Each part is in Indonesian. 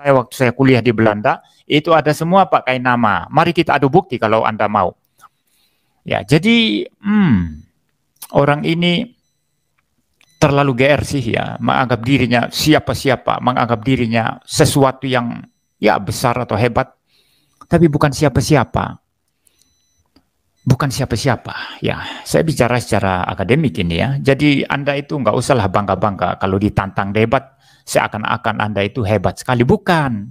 waktu saya kuliah di Belanda, itu ada semua pakai nama. Mari kita adu bukti kalau Anda mau. Ya, jadi orang ini terlalu GR sih ya, menganggap dirinya siapa-siapa, menganggap dirinya sesuatu yang ya besar atau hebat, tapi bukan siapa-siapa. Bukan siapa-siapa, ya. Saya bicara secara akademik ini ya. Jadi Anda itu nggak usahlah bangga-bangga kalau ditantang debat, seakan-akan Anda itu hebat sekali. Bukan.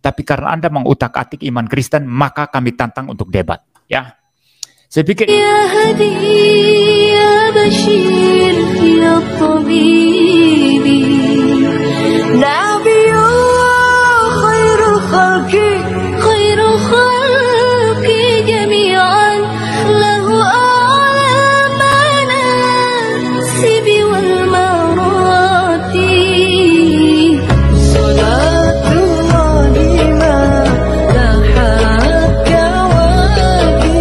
Tapi karena Anda mengutak-atik iman Kristen, maka kami tantang untuk debat. Ya, saya pikir. Ya hadi, ya bashir, ya tabibi, nabiyullah khairul khalqi, khairul khalqi jami'an, lahu a'la manasibi wal marati, salatullahi ma lahat kawaki,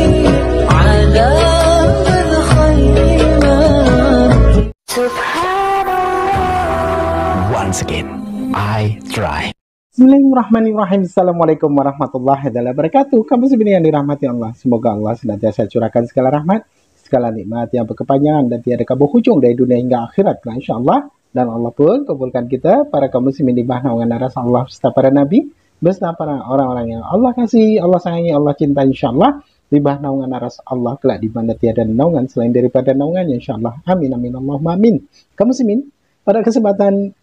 ala man khairi ma. Once again, I try. Bismillahirrahmanirrahim. Assalamualaikum warahmatullahi wabarakatuh. Kamu sebenarnya yang dirahmati Allah. Semoga Allah senantiasa curahkan segala rahmat, segala nikmat yang berkepanjangan dan tiada kabur dari dunia hingga akhirat. Nah, insyaAllah. Dan Allah pun kumpulkan kita, para kaum muslimin di bawah naungan Rasulullah serta para nabi, beserta para orang-orang yang Allah kasih, Allah sayangi, Allah cinta, insyaAllah. Di bawah naungan Allah kelak di mana tiada naungan selain daripada naungannya, insyaAllah. Amin, amin, Allahumma amin. Kaum muslimin, pada kesempatan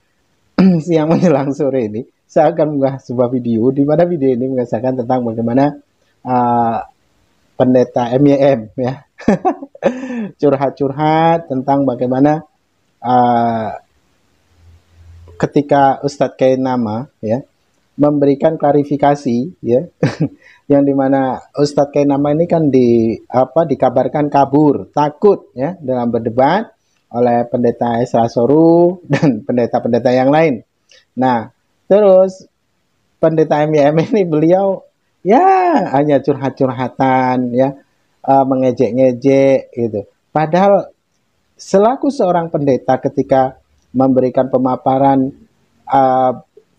siang menjelang sore ini, saya akan mengunggah sebuah video di mana video ini mengisahkan tentang bagaimana pendeta MYM ya curhat-curhat tentang bagaimana ketika Ustadz Kainama ya memberikan klarifikasi ya yang dimana Ustadz Kainama ini kan dikabarkan kabur, takut ya dalam berdebat oleh pendeta Esra Soru dan pendeta-pendeta yang lain. Nah, terus pendeta MYM ini beliau ya hanya curhat-curhatan ya, mengejek-ngejek gitu. Padahal selaku seorang pendeta ketika memberikan pemaparan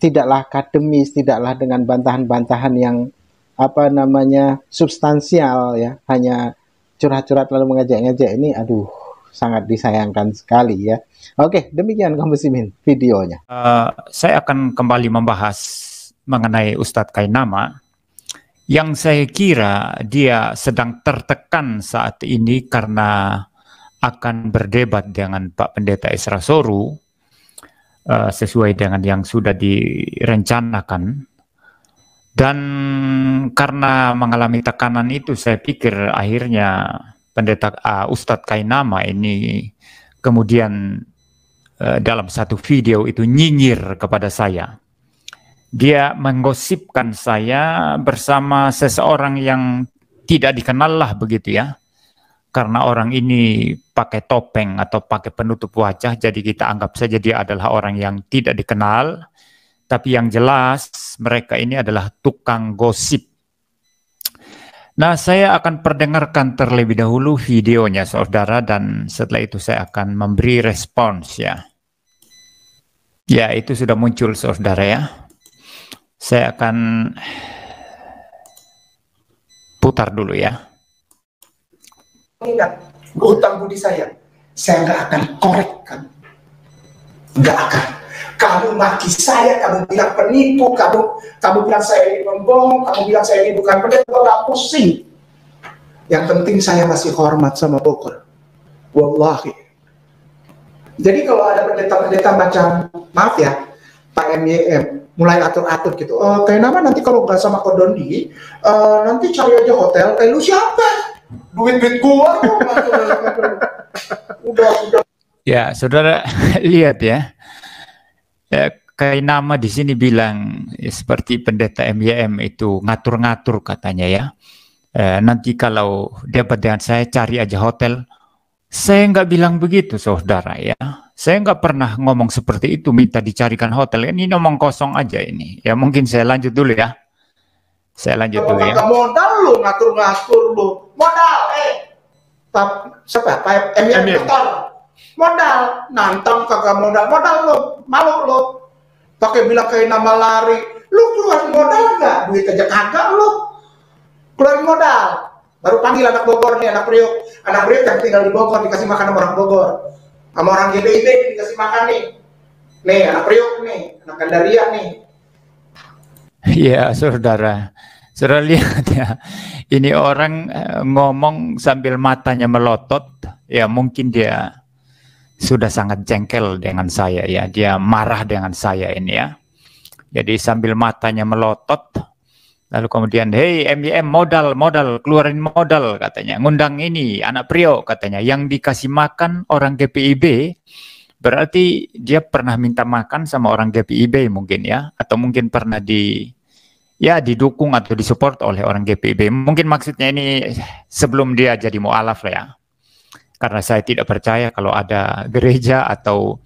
tidaklah akademis, tidaklah dengan bantahan-bantahan yang substansial ya, hanya curhat-curhat lalu mengejek-ngejek ini, aduh, sangat disayangkan sekali ya. Oke, demikian kaum muslimin videonya. Saya akan kembali membahas mengenai Ustadz Kainama yang saya kira dia sedang tertekan saat ini karena akan berdebat dengan Pak Pendeta Esra Soru sesuai dengan yang sudah direncanakan. Dan karena mengalami tekanan itu, saya pikir akhirnya pendeta Ustadz Kainama ini kemudian dalam satu video itu nyinyir kepada saya. Dia menggosipkan saya bersama seseorang yang tidak dikenal lah begitu ya. Karena orang ini pakai topeng atau pakai penutup wajah, jadi kita anggap saja dia adalah orang yang tidak dikenal. Tapi yang jelas mereka ini adalah tukang gosip. Nah, saya akan perdengarkan terlebih dahulu videonya, saudara, dan setelah itu saya akan memberi respons ya. Ya, itu sudah muncul, saudara ya. Saya akan putar dulu ya. Ingat, hutang budi saya nggak akan korek kamu. Nggak akan. Kamu maki saya, kamu bilang penipu, kamu bilang saya ini pembohong, kamu bilang saya ini bukan pendeta, nggak pusing. Yang penting saya masih hormat sama Bogor. Wallahi. Jadi kalau ada pendeta-pendeta macam, maaf ya, Pak MYM, mulai atur-atur gitu. Kayak nama nanti kalau nggak sama Kodondi, nanti cari aja hotel. Lu siapa? Duit-duit gua. Udah. Ya, saudara lihat ya. Kainama di sini bilang seperti pendeta MYM itu ngatur-ngatur katanya ya. Nanti kalau debat dengan saya cari aja hotel. Saya nggak bilang begitu, saudara ya. Saya nggak pernah ngomong seperti itu, minta dicarikan hotel. Ini ngomong kosong aja ini. Ya mungkin saya lanjut dulu ya. Saya lanjut dulu ya. Modal lu, ngatur-ngatur lu. Modal, siapa? Pak MYM modal, nantang kagak modal lu, malu lu. Pakai bilang kayak nama lari. Lu keluarin modal nggak? Duit aja kagak lu. Keluarin modal. Baru panggil anak Bogor nih, anak Priok. Anak Priok yang tinggal di Bogor dikasih makan sama orang Bogor. Sama orang GBIB dikasih makan nih. Nih, anak Priok nih, anak Gandaria nih. Ya, saudara. Saudara lihat ya, ini orang ngomong sambil matanya melotot, ya mungkin dia sudah sangat jengkel dengan saya ya, dia marah dengan saya ini ya. Jadi sambil matanya melotot, lalu kemudian, hey MYM modal, keluarin modal katanya, ngundang ini anak Priok katanya, yang dikasih makan orang GPIB, berarti dia pernah minta makan sama orang GPIB mungkin ya, atau mungkin pernah didukung atau disupport oleh orang GPIB. Mungkin maksudnya ini sebelum dia jadi mu'alaf lah ya. Karena saya tidak percaya kalau ada gereja atau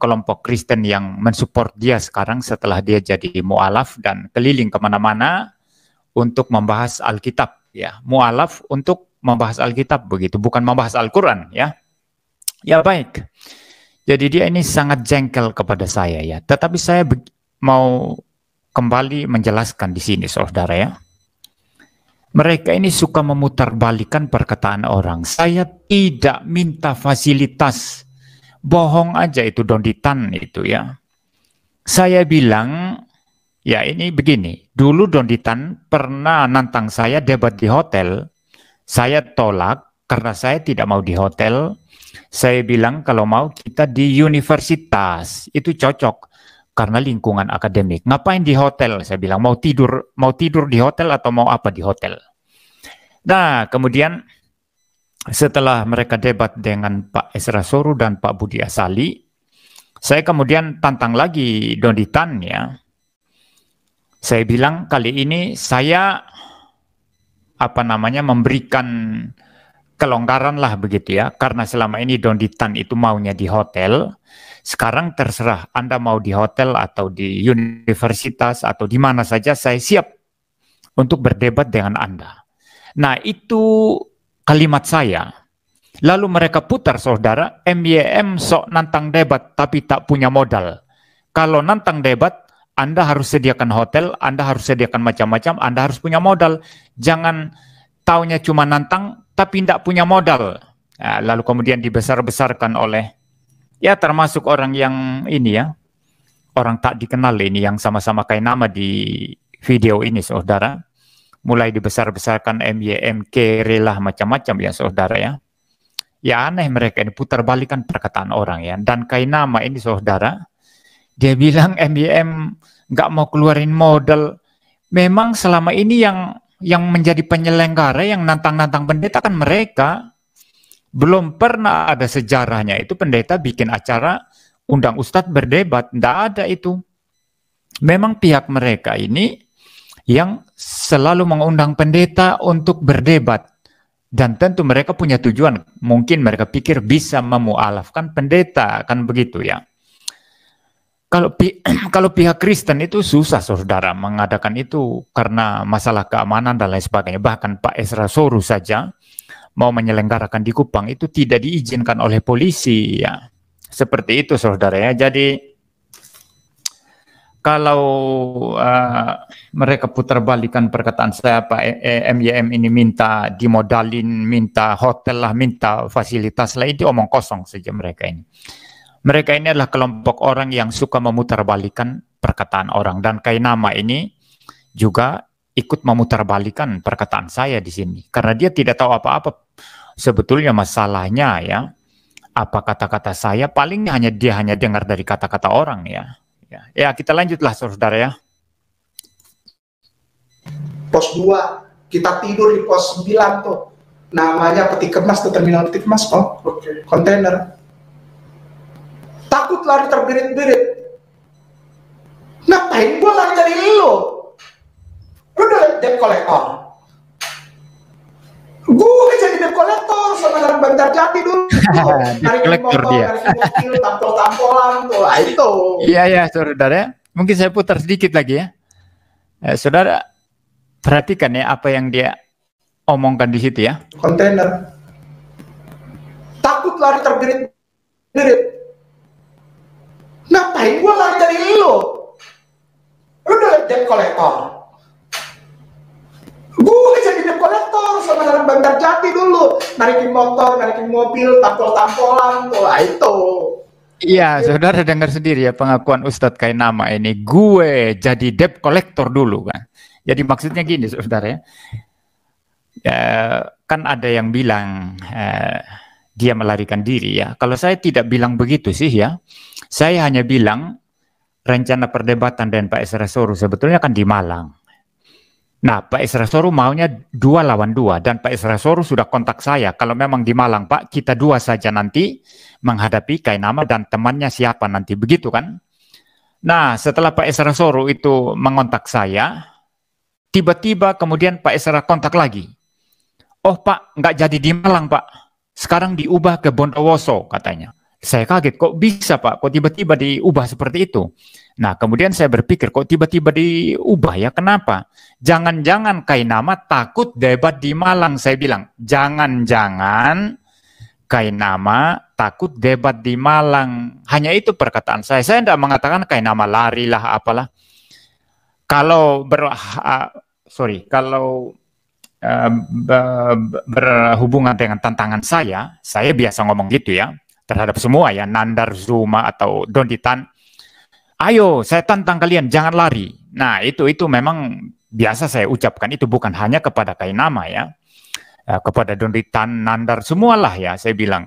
kelompok Kristen yang mensupport dia sekarang setelah dia jadi mu'alaf dan keliling kemana-mana untuk membahas Alkitab ya. Mu'alaf untuk membahas Alkitab begitu, bukan membahas Al-Quran ya. Ya baik. Jadi dia ini sangat jengkel kepada saya ya. Tetapi saya mau kembali menjelaskan di sini, saudara ya. Mereka ini suka memutarbalikkan perkataan orang. Saya tidak minta fasilitas. Bohong aja itu Donditan itu ya. Saya bilang, ya ini begini. Dulu Donditan pernah nantang saya debat di hotel. Saya tolak karena saya tidak mau di hotel. Saya bilang kalau mau kita di universitas. Itu cocok. Karena lingkungan akademik. Ngapain di hotel? Saya bilang mau tidur di hotel atau mau apa di hotel. Nah, kemudian setelah mereka debat dengan Pak Esra Soru dan Pak Budi Asali, saya kemudian tantang lagi Donditan ya. Saya bilang kali ini saya memberikan kelonggaran lah begitu ya. Karena selama ini Donditan itu maunya di hotel. Sekarang terserah Anda mau di hotel atau di universitas atau di mana saja, saya siap untuk berdebat dengan Anda. Nah itu kalimat saya. Lalu mereka putar saudara, MYM sok nantang debat tapi tak punya modal. Kalau nantang debat, Anda harus sediakan hotel, Anda harus sediakan macam-macam, Anda harus punya modal. Jangan taunya cuma nantang tapi tidak punya modal. Nah, lalu kemudian dibesar-besarkan oleh ya termasuk orang yang ini ya, orang tak dikenal ini yang sama-sama kayak nama di video ini saudara. Mulai dibesar-besarkan MYM, kere lah macam-macam ya saudara ya. Ya aneh mereka ini putar balikan perkataan orang ya. Dan kayak nama ini saudara, dia bilang MYM nggak mau keluarin modal. Memang selama ini yang menjadi penyelenggara, yang nantang-nantang pendeta kan mereka. Belum pernah ada sejarahnya itu pendeta bikin acara undang ustadz berdebat. Tidak ada itu. Memang pihak mereka ini yang selalu mengundang pendeta untuk berdebat. Dan tentu mereka punya tujuan. Mungkin mereka pikir bisa memualafkan pendeta. Kan begitu ya. Kalau pihak Kristen itu susah saudara mengadakan itu. Karena masalah keamanan dan lain sebagainya. Bahkan Pak Esra Soru saja mau menyelenggarakan di Kupang itu tidak diizinkan oleh polisi ya. Seperti itu saudara ya. Jadi kalau mereka putar balikan perkataan saya, Pak MYM ini minta dimodalin, minta hotel lah, minta fasilitas lah, itu omong kosong saja mereka ini. Mereka ini adalah kelompok orang yang suka memutarbalikan perkataan orang. Dan kayak nama ini juga ikut memutarbalikan perkataan saya di sini. Karena dia tidak tahu apa-apa. Sebetulnya masalahnya ya, apa kata-kata saya, paling dia hanya dengar dari kata-kata orang ya. Ya kita lanjutlah saudara ya. Pos 2, kita tidur di pos 9 tuh. Namanya peti kemas tuh, terminal peti kemas. Oh, oke. Kontainer. Takut lari terbirit-birit. Ngapain gua lari dari lo? Lu udah liat debt collector? Gue jadi debt collector sama orang Banjarjati dulu. Debt collector dia. Mobil, tampol-tampolan tuh, itu. Iya saudara. Mungkin saya putar sedikit lagi ya. Saudara, perhatikan ya apa yang dia omongkan di situ ya. Kontainer. Takut lari terbirit-birit. Ngapain gua lari dari lo? debt collector. Gue jadi debt collector sama dalam Bandar Jati dulu, narikin motor, narikin mobil, tampol-tampolan, wah itu. Iya, saudara dengar sendiri ya pengakuan Ustadz Kainama ini. Gue jadi debt collector dulu kan. Jadi maksudnya gini saudara ya. Kan ada yang bilang dia melarikan diri ya. Kalau saya tidak bilang begitu sih ya. Saya hanya bilang rencana perdebatan dengan Pak Esra Soru sebetulnya kan di Malang. Nah, Pak Esra Soru maunya 2 lawan 2 dan Pak Esra Soru sudah kontak saya. Kalau memang di Malang, Pak, kita 2 saja nanti menghadapi Kainama dan temannya siapa nanti, begitu kan? Nah, setelah Pak Esra Soru itu mengontak saya, tiba-tiba kemudian Pak Esra kontak lagi. Oh Pak, nggak jadi di Malang Pak, sekarang diubah ke Bondowoso katanya. Saya kaget, kok bisa Pak, kok tiba-tiba diubah seperti itu? Nah, kemudian saya berpikir, kok tiba-tiba diubah ya, kenapa? Jangan-jangan Kainama takut debat di Malang, saya bilang. Jangan-jangan Kainama takut debat di Malang. Hanya itu perkataan saya. Saya tidak mengatakan Kainama lari lah, apalah. Kalau berhubungan dengan tantangan saya biasa ngomong gitu ya, terhadap semua ya, Nandar, Zuma, atau Donditan. Ayo, saya tantang kalian, jangan lari. Nah, itu memang biasa saya ucapkan, itu bukan hanya kepada Kainama ya. Kepada Donditan, Nandar, semualah ya, saya bilang.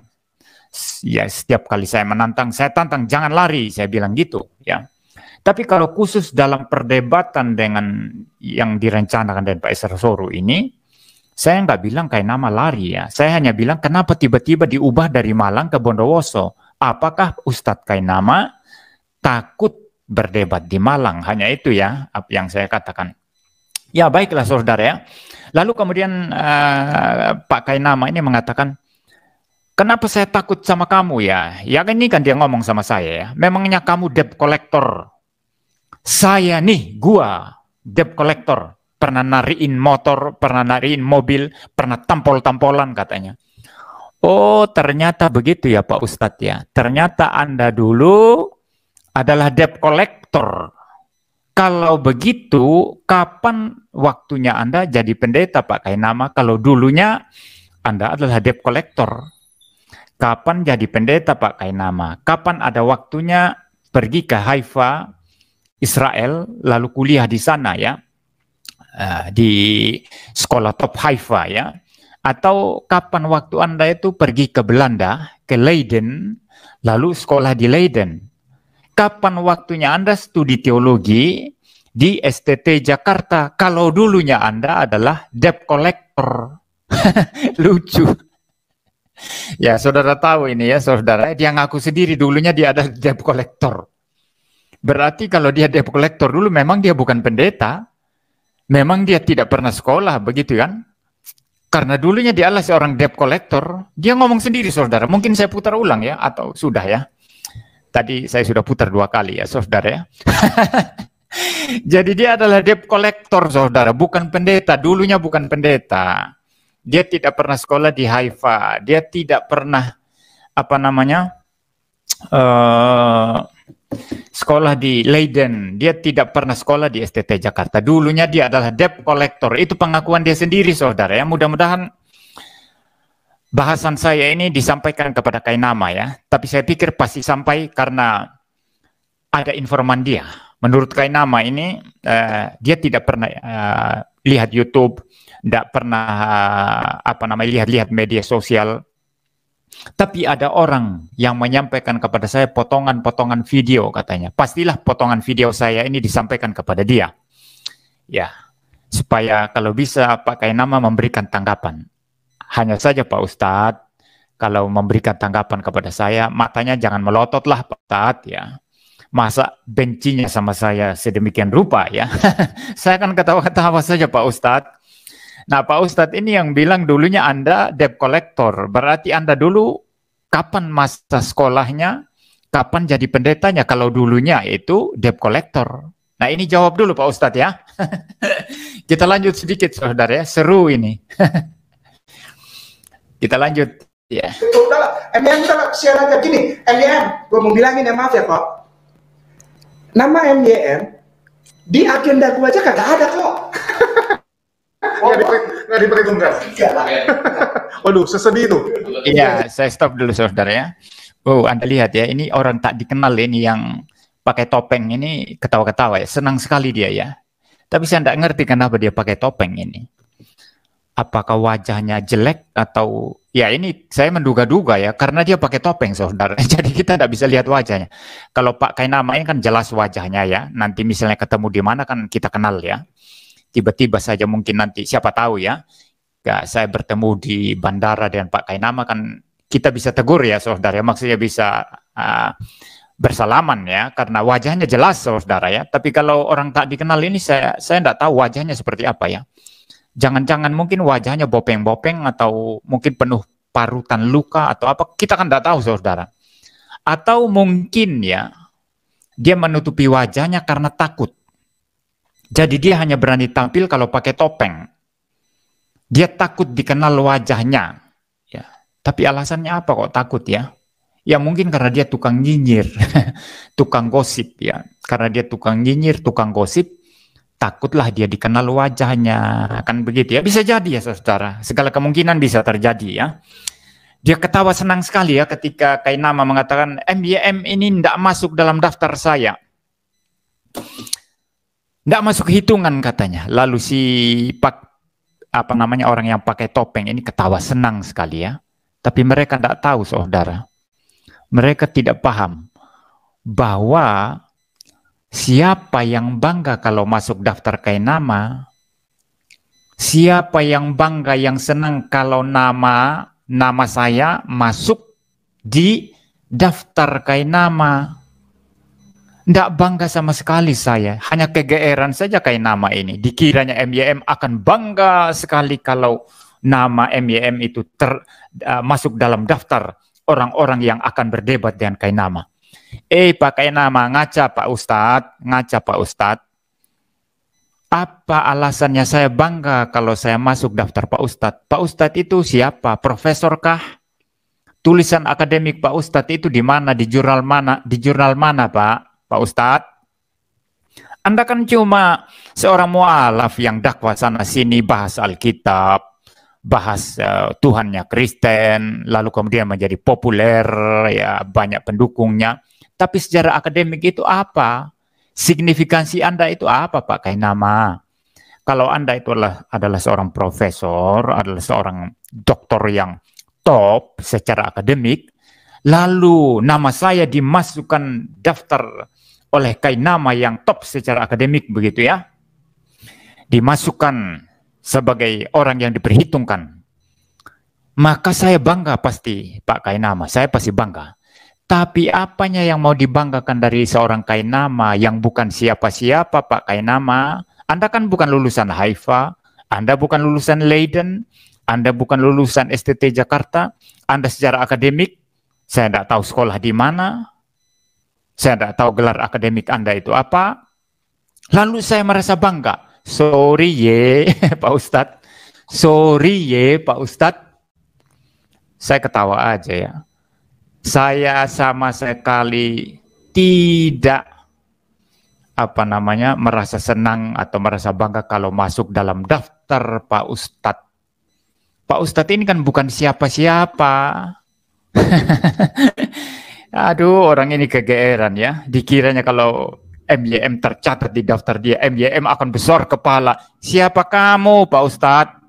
Ya, setiap kali saya menantang, saya tantang, jangan lari, saya bilang gitu ya. Tapi kalau khusus dalam perdebatan dengan yang direncanakan dengan Pak Esra Soru ini, saya nggak bilang Kainama lari ya. Saya hanya bilang kenapa tiba-tiba diubah dari Malang ke Bondowoso. Apakah Ustadz Kainama takut berdebat di Malang? Hanya itu ya apa yang saya katakan. Ya baiklah saudara ya. Lalu kemudian Pak Kainama ini mengatakan, kenapa saya takut sama kamu ya? Ya ini kan dia ngomong sama saya ya. Memangnya kamu debt collector? Saya nih, gua debt collector. Pernah nariin motor, pernah nariin mobil, pernah tampol-tampolan katanya. Oh ternyata begitu ya Pak Ustadz ya. Ternyata Anda dulu adalah debt collector. Kalau begitu, kapan waktunya Anda jadi pendeta Pak Kainama? Kalau dulunya Anda adalah debt collector. Kapan jadi pendeta Pak Kainama? Kapan ada waktunya pergi ke Haifa, Israel, lalu kuliah di sana ya? Di sekolah top Haifa ya? Atau kapan waktu Anda itu pergi ke Belanda, ke Leiden, lalu sekolah di Leiden? Kapan waktunya Anda studi teologi di STT Jakarta kalau dulunya Anda adalah debt collector? Lucu. Ya, saudara tahu ini ya, saudara. Dia ngaku sendiri dulunya dia adalah debt collector. Berarti kalau dia debt collector dulu memang dia bukan pendeta. Memang dia tidak pernah sekolah, begitu kan? Karena dulunya dia adalah seorang debt collector. Dia ngomong sendiri, saudara. Mungkin saya putar ulang ya, atau sudah ya. Tadi saya sudah putar 2 kali ya, saudara ya. Jadi dia adalah debt collector, saudara, bukan pendeta. Dulunya bukan pendeta. Dia tidak pernah sekolah di Haifa. Dia tidak pernah sekolah di Leiden. Dia tidak pernah sekolah di STT Jakarta. Dulunya dia adalah debt collector. Itu pengakuan dia sendiri, saudara ya. Mudah-mudahan bahasan saya ini disampaikan kepada Kainama ya, tapi saya pikir pasti sampai karena ada informan dia. Menurut Kainama ini, dia tidak pernah lihat YouTube, tidak pernah lihat media sosial, tapi ada orang yang menyampaikan kepada saya potongan-potongan video katanya. Pastilah potongan video saya ini disampaikan kepada dia, ya, supaya kalau bisa Pak Kainama memberikan tanggapan. Hanya saja Pak Ustadz, kalau memberikan tanggapan kepada saya, matanya jangan melotot lah Pak Ustadz ya. Masa bencinya sama saya sedemikian rupa ya. Saya akan ketawa-ketawa saja Pak Ustadz. Nah Pak Ustadz ini yang bilang dulunya Anda debt collector. Berarti Anda dulu kapan masa sekolahnya, kapan jadi pendetanya kalau dulunya itu debt collector. Nah ini jawab dulu Pak Ustadz ya. Kita lanjut sedikit saudara ya, seru ini. Kita lanjut ya. Udahlah, MYM kita share aja gini. MYM, gue mau bilangin ya, maaf ya kok. Nama MYM Di agenda gua aja kagak ada kok. Nggak diperhitungkan. Waduh, sesedih itu. Iya, saya stop dulu saudara ya. Oh, Anda lihat ya, ini orang tak dikenal ini yang pakai topeng ini ketawa-ketawa ya. Senang sekali dia ya. Tapi saya tidak ngerti kenapa dia pakai topeng ini. Apakah wajahnya jelek atau ya ini saya menduga-duga ya karena dia pakai topeng saudara. Jadi kita tidak bisa lihat wajahnya. Kalau Pak Kainama ini kan jelas wajahnya ya. Nanti misalnya ketemu di mana kan kita kenal ya. Tiba-tiba saja mungkin nanti siapa tahu ya. Saya bertemu di bandara dengan Pak Kainama kan kita bisa tegur ya saudara. Maksudnya bisa bersalaman ya karena wajahnya jelas saudara ya. Tapi kalau orang tak dikenal ini saya tidak tahu wajahnya seperti apa ya. Jangan-jangan mungkin wajahnya bopeng-bopeng atau mungkin penuh parutan luka atau apa, kita kan tidak tahu saudara. Atau mungkin ya, dia menutupi wajahnya karena takut. Jadi dia hanya berani tampil kalau pakai topeng. Dia takut dikenal wajahnya. Ya. Tapi alasannya apa kok takut ya? Ya mungkin karena dia tukang nyinyir, tukang gosip ya. Karena dia tukang nyinyir, tukang gosip, takutlah dia dikenal wajahnya, kan begitu ya. Bisa jadi ya saudara, segala kemungkinan bisa terjadi ya. Dia ketawa senang sekali ya ketika Kainama mengatakan MYM ini tidak masuk dalam daftar saya, tidak masuk hitungan katanya. Lalu si orang yang pakai topeng ini ketawa senang sekali ya. Tapi mereka tidak tahu saudara, mereka tidak paham bahwa siapa yang bangga kalau masuk daftar Kainama? Siapa yang bangga, yang senang kalau nama saya masuk di daftar Kainama? Tidak bangga sama sekali saya. Hanya kegeeran saja Kainama ini. Dikiranya MYM akan bangga sekali kalau nama MYM itu masuk dalam daftar orang-orang yang akan berdebat dengan Kainama. Pak Kainama, ngaca Pak Ustadz. Apa alasannya saya bangga kalau saya masuk daftar Pak Ustadz? Pak Ustadz itu siapa? Profesor kah? Tulisan akademik Pak Ustadz itu di mana? Di jurnal mana Pak Ustadz? Anda kan cuma seorang mualaf yang dakwah sana sini, bahas Alkitab, bahas Tuhannya Kristen, lalu kemudian menjadi populer, ya banyak pendukungnya. Tapi secara akademik itu apa? Signifikansi Anda itu apa Pak Kainama? Kalau Anda itu adalah seorang profesor, adalah seorang doktor yang top secara akademik, lalu nama saya dimasukkan daftar oleh Kainama yang top secara akademik begitu ya, dimasukkan sebagai orang yang diperhitungkan, maka saya bangga pasti Pak Kainama, saya pasti bangga. Tapi apanya yang mau dibanggakan dari seorang Kainama yang bukan siapa-siapa Pak Kainama? Anda kan bukan lulusan Haifa, Anda bukan lulusan Leiden, Anda bukan lulusan STT Jakarta, Anda secara akademik, saya tidak tahu sekolah di mana, saya tidak tahu gelar akademik Anda itu apa, lalu saya merasa bangga. Sorry ye Pak Ustadz, sorry ye Pak Ustadz, saya ketawa aja ya. Saya sama sekali tidak merasa senang atau merasa bangga kalau masuk dalam daftar Pak Ustadz. Pak Ustadz ini kan bukan siapa-siapa. Aduh, orang ini kegeeran ya. Dikiranya kalau MYM tercatat di daftar dia, MYM akan besar kepala. Siapa kamu Pak Ustadz?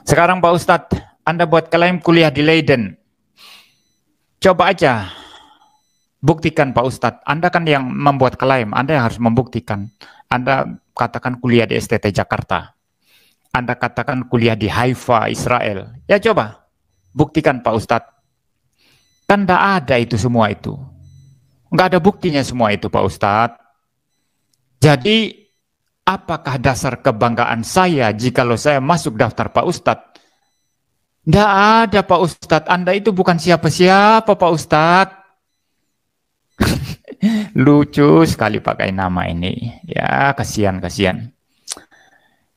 Sekarang Pak Ustadz, Anda buat klaim kuliah di Leiden. Coba aja buktikan Pak Ustadz. Anda kan yang membuat klaim, Anda yang harus membuktikan. Anda katakan kuliah di STT Jakarta, Anda katakan kuliah di Haifa, Israel. Ya coba buktikan Pak Ustadz. Kan tidak ada itu semua itu. Nggak ada buktinya semua itu Pak Ustadz. Jadi apakah dasar kebanggaan saya jikalau saya masuk daftar Pak Ustadz? Tidak ada Pak Ustadz, Anda itu bukan siapa-siapa Pak Ustadz. Lucu sekali Pak Kainama ini. Ya kasihan.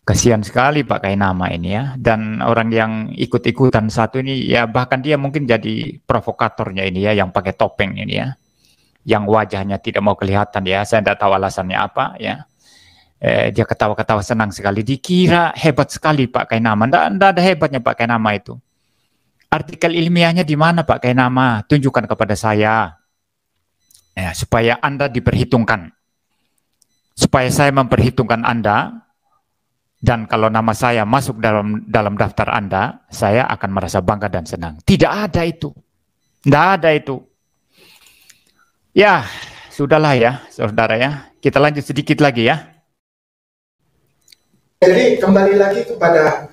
Kasihan sekali Pak Kainama ini ya. Dan orang yang ikut-ikutan satu ini ya, bahkan dia mungkin jadi provokatornya ini ya, yang pakai topeng ini ya. yang wajahnya tidak mau kelihatan ya, saya tidak tahu alasannya apa ya. Dia ketawa-ketawa senang sekali, dikira hebat sekali Pak Kainama. Tidak ada hebatnya Pak Kainama itu. Artikel ilmiahnya di mana Pak Kainama? Tunjukkan kepada saya ya, supaya Anda diperhitungkan, supaya saya memperhitungkan Anda. Dan kalau nama saya masuk dalam daftar Anda, saya akan merasa bangga dan senang. Tidak ada itu. Tidak ada itu. Ya, sudahlah ya, saudara ya. Kita lanjut sedikit lagi ya. Jadi kembali lagi kepada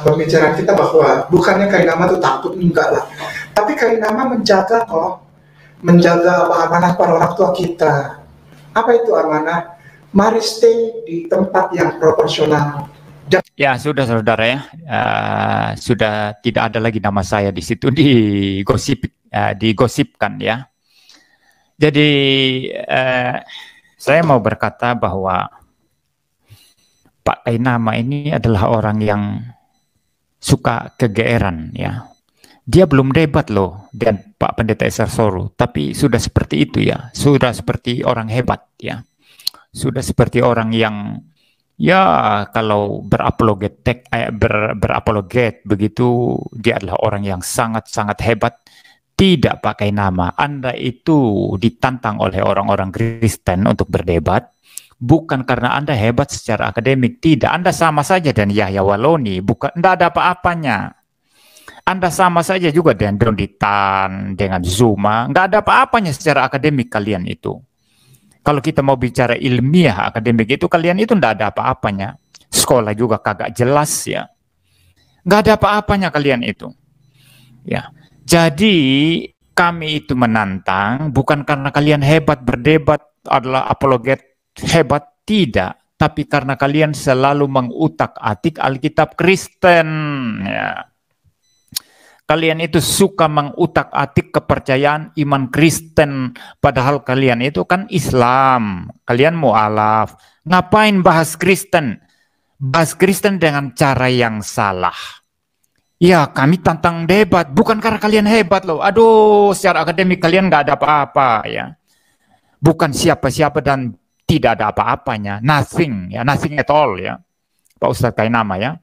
pembicaraan kita bahwa bukannya Kainama itu takut, enggak lah. Tapi Kainama menjaga kok. Menjaga amanah para orang tua kita. Apa itu amanah? Mari stay di tempat yang proporsional. Ya sudah saudara ya, sudah tidak ada lagi nama saya di situ digosipkan ya. Jadi saya mau berkata bahwa Pak Kainama ini adalah orang yang suka kegeeran ya. Dia belum debat loh dengan Pak Pendeta Esar Soru, tapi sudah seperti itu ya, sudah seperti orang hebat ya. Sudah seperti orang yang ya kalau berapologet begitu, dia adalah orang yang sangat-sangat hebat. Tidak pakai nama. Anda itu ditantang oleh orang-orang Kristen untuk berdebat bukan karena Anda hebat secara akademik, tidak. Anda sama saja dengan Yahya Waloni, bukan, tidak ada apa-apanya. Anda sama saja juga dengan Donditan, dengan Zuma, nggak ada apa-apanya secara akademik kalian itu. Kalau kita mau bicara ilmiah akademik itu, kalian itu tidak ada apa-apanya. Sekolah juga kagak jelas ya. Nggak ada apa-apanya kalian itu. Ya. Jadi kami itu menantang bukan karena kalian hebat berdebat adalah apologet hebat, tidak. Tapi karena kalian selalu mengutak-atik Alkitab Kristen. Ya. Kalian itu suka mengutak-atik kepercayaan iman Kristen, padahal kalian itu kan Islam, kalian mu'alaf. Ngapain bahas Kristen? Bahas Kristen dengan cara yang salah. Ya, kami tantang debat, bukan karena kalian hebat loh. Aduh, secara akademik kalian nggak ada apa-apa ya. Bukan siapa-siapa dan tidak ada apa-apanya, nothing ya, nothing at all ya. Pak Ustadz Kainama ya.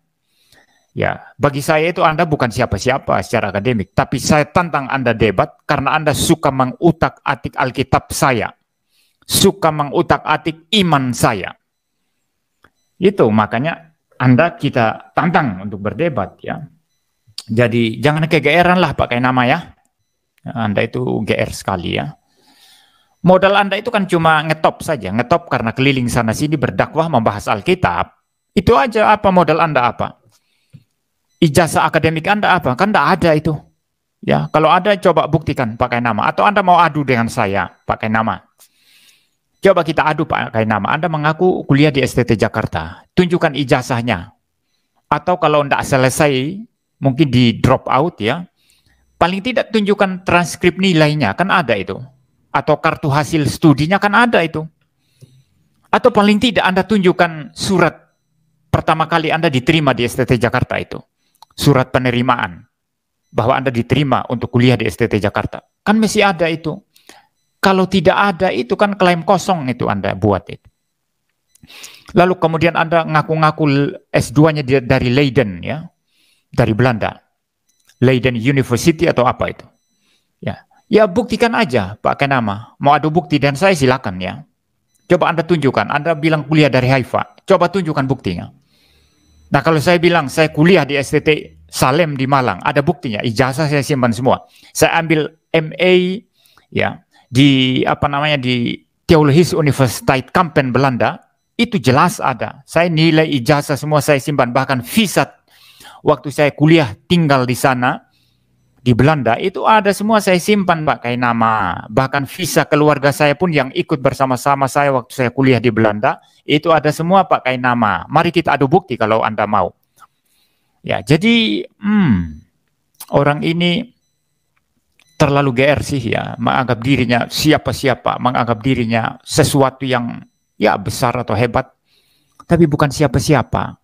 Ya, bagi saya itu Anda bukan siapa-siapa secara akademik, tapi saya tantang Anda debat karena Anda suka mengutak-atik Alkitab saya, suka mengutak-atik iman saya. Itu makanya Anda kita tantang untuk berdebat ya. Jadi jangan kegeeran lah Pak Kainama ya. Anda itu GR sekali ya. Modal Anda itu kan cuma ngetop saja, ngetop karena keliling sana sini berdakwah membahas Alkitab. Itu aja. Apa modal Anda apa? Ijazah akademik Anda apa? Kan tidak ada itu. Ya, kalau ada coba buktikan Pak Kainama. Atau Anda mau adu dengan saya Pak Kainama. Coba kita adu Pak Kainama. Anda mengaku kuliah di STT Jakarta. Tunjukkan ijazahnya. Atau kalau tidak selesai, mungkin di drop out ya. Paling tidak tunjukkan transkrip nilainya. Kan ada itu. Atau kartu hasil studinya kan ada itu. Atau paling tidak Anda tunjukkan surat pertama kali Anda diterima di STT Jakarta itu. Surat penerimaan bahwa Anda diterima untuk kuliah di STT Jakarta. Kan masih ada itu. Kalau tidak ada itu kan klaim kosong itu Anda buat itu. Lalu kemudian Anda ngaku-ngaku S2-nya dari Leiden ya. Dari Belanda. Leiden University atau apa itu. Ya. Ya buktikan aja Pak Kainama. Mau adu bukti dan saya silakan ya. Coba Anda tunjukkan. Anda bilang kuliah dari Haifa. Coba tunjukkan buktinya. Nah kalau saya bilang saya kuliah di STT Salem di Malang, ada buktinya, ijazah saya simpan semua. Saya ambil MA ya di apa namanya di Theologische Universiteit Kampen Belanda, itu jelas ada. Saya nilai ijazah semua saya simpan, bahkan visa waktu saya kuliah tinggal di sana di Belanda itu ada semua saya simpan Pak Kainama. Bahkan visa keluarga saya pun yang ikut bersama-sama saya waktu saya kuliah di Belanda itu ada semua Pak Kainama. Mari kita adu bukti kalau Anda mau. Ya, jadi orang ini terlalu GR sih ya, menganggap dirinya siapa-siapa, menganggap dirinya sesuatu yang ya besar atau hebat, tapi bukan siapa-siapa.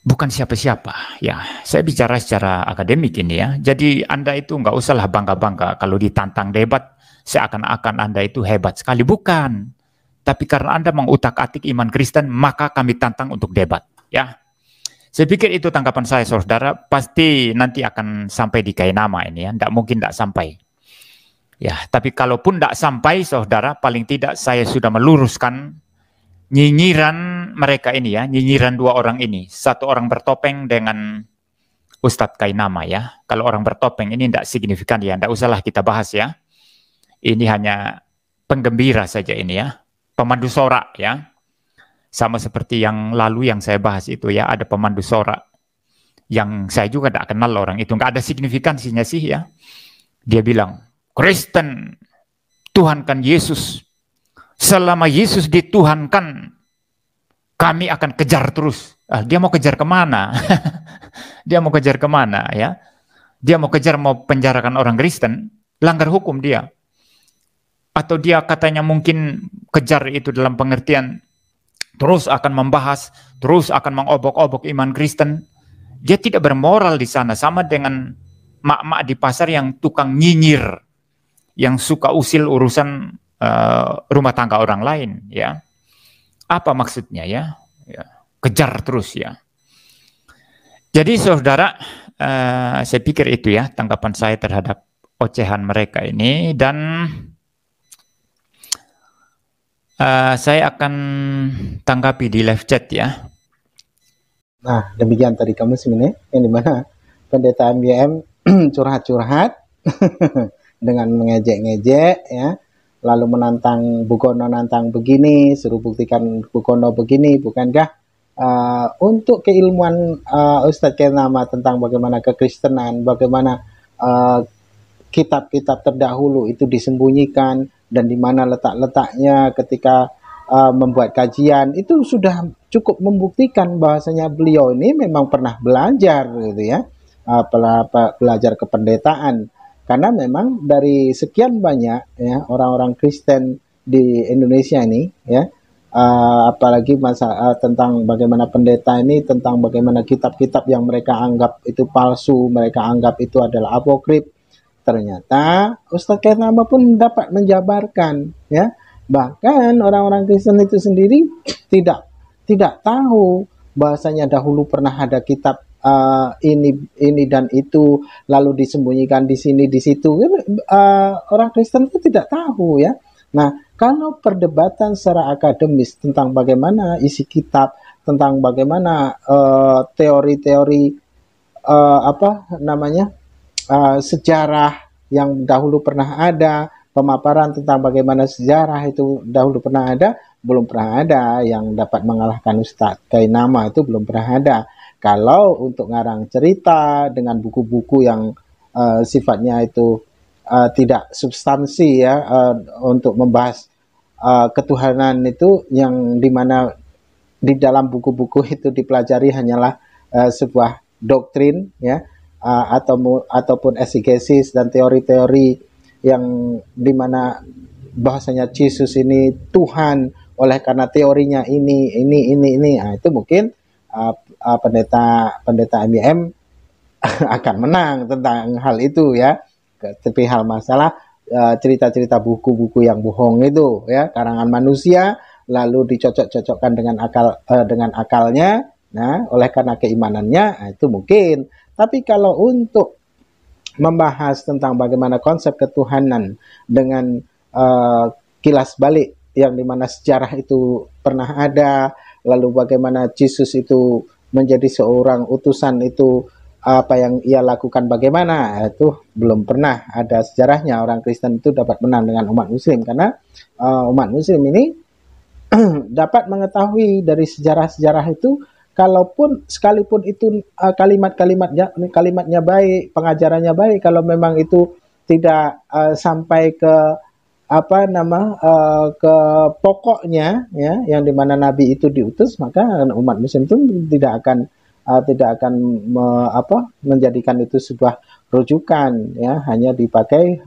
Bukan siapa-siapa, ya. Saya bicara secara akademik ini ya. Jadi Anda itu nggak usahlah bangga-bangga kalau ditantang debat. seakan-akan Anda itu hebat sekali. Bukan. Tapi karena Anda mengutak-atik iman Kristen, maka kami tantang untuk debat. Ya, saya pikir itu tanggapan saya, saudara. Pasti nanti akan sampai di Kainama ini ya. Tidak mungkin tidak sampai. Ya, tapi kalaupun tidak sampai, saudara, paling tidak saya sudah meluruskan nyinyiran mereka ini ya, nyinyiran dua orang ini. Satu orang bertopeng dengan Ustadz Kainama ya. Kalau orang bertopeng ini tidak signifikan ya, tidak usahlah kita bahas ya. Ini hanya penggembira saja ini ya. Pemandu sorak ya. Sama seperti yang lalu yang saya bahas itu ya, ada pemandu sorak yang saya juga tidak kenal orang itu, nggak ada signifikansinya sih ya. Dia bilang, Kristen tuhankan Yesus. Selama Yesus dituhankan, kami akan kejar terus. Dia mau kejar kemana? Dia mau kejar kemana ya? Dia mau kejar, mau penjarakan orang Kristen, langgar hukum dia. Atau dia katanya mungkin kejar itu dalam pengertian terus akan membahas, terus akan mengobok-obok iman Kristen. Dia tidak bermoral di sana, sama dengan mak-mak di pasar yang tukang nyinyir, yang suka usil urusan rumah tangga orang lain ya. Apa maksudnya ya? Kejar terus ya. Jadi saudara, saya pikir itu ya tanggapan saya terhadap ocehan mereka ini. Dan saya akan tanggapi di live chat ya. Nah, demikian tadi kamu sebenarnya yang dimana pendeta MBM curhat-curhat dengan mengejek-ngejek ya, lalu menantang Bukono, nantang begini, suruh buktikan Bukono begini, bukankah untuk keilmuan Ustadz Kainama tentang bagaimana kekristenan, bagaimana kitab-kitab terdahulu itu disembunyikan, dan di mana letak-letaknya ketika membuat kajian, itu sudah cukup membuktikan bahwasanya beliau ini memang pernah belajar gitu ya, belajar kependetaan. Karena memang dari sekian banyak ya orang-orang Kristen di Indonesia ini ya, apalagi tentang bagaimana pendeta ini, tentang bagaimana kitab-kitab yang mereka anggap itu palsu, mereka anggap itu adalah apokrif. Ternyata Ustadz Kainama pun dapat menjabarkan ya, bahkan orang-orang Kristen itu sendiri tidak tahu bahasanya dahulu pernah ada kitab ini dan itu, lalu disembunyikan di sini di situ. Orang Kristen itu tidak tahu ya. Nah, kalau perdebatan secara akademis tentang bagaimana isi kitab, tentang bagaimana teori-teori sejarah yang dahulu pernah ada, pemaparan tentang bagaimana sejarah itu dahulu pernah ada, belum pernah ada yang dapat mengalahkan Ustadz Kainama, itu belum pernah ada. Kalau untuk ngarang cerita dengan buku-buku yang sifatnya itu tidak substansi ya, untuk membahas ketuhanan itu, yang dimana di dalam buku-buku itu dipelajari hanyalah sebuah doktrin ya, ataupun exegesis dan teori-teori yang dimana bahasanya Yesus ini Tuhan oleh karena teorinya ini. Nah, itu mungkin pendeta MBM akan menang tentang hal itu ya. Tapi hal masalah cerita-cerita buku-buku yang bohong itu ya, karangan manusia, lalu dicocok-cocokkan dengan akalnya. Nah, oleh karena keimanannya, nah, itu mungkin. Tapi kalau untuk membahas tentang bagaimana konsep ketuhanan dengan kilas balik, yang dimana sejarah itu pernah ada, lalu bagaimana Yesus itu menjadi seorang utusan itu, apa yang ia lakukan bagaimana, itu belum pernah ada sejarahnya orang Kristen itu dapat menang dengan umat Muslim. Karena umat Muslim ini dapat mengetahui dari sejarah-sejarah itu, sekalipun itu kalimatnya baik, pengajarannya baik, kalau memang itu tidak sampai ke ke pokoknya ya, yang dimana Nabi itu diutus, maka umat Muslim itu tidak akan menjadikan itu sebuah rujukan ya, hanya dipakai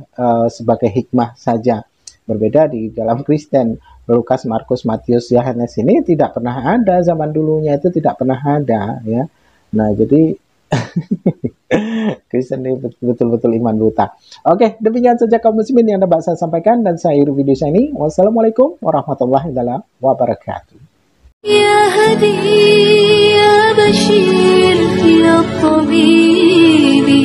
sebagai hikmah saja. Berbeda di dalam Kristen, Lukas, Markus, Matius, Yohanes ini tidak pernah ada, zaman dulunya itu tidak pernah ada ya. Nah, jadi Kristen ini betul-betul iman buta. Oke, demikian saja kaum muslimin yang dapat saya sampaikan dan saya akhiri video saya ini. Wassalamualaikum warahmatullahi wabarakatuh. Ya Hadi, ya Bashir, ya Tabibi.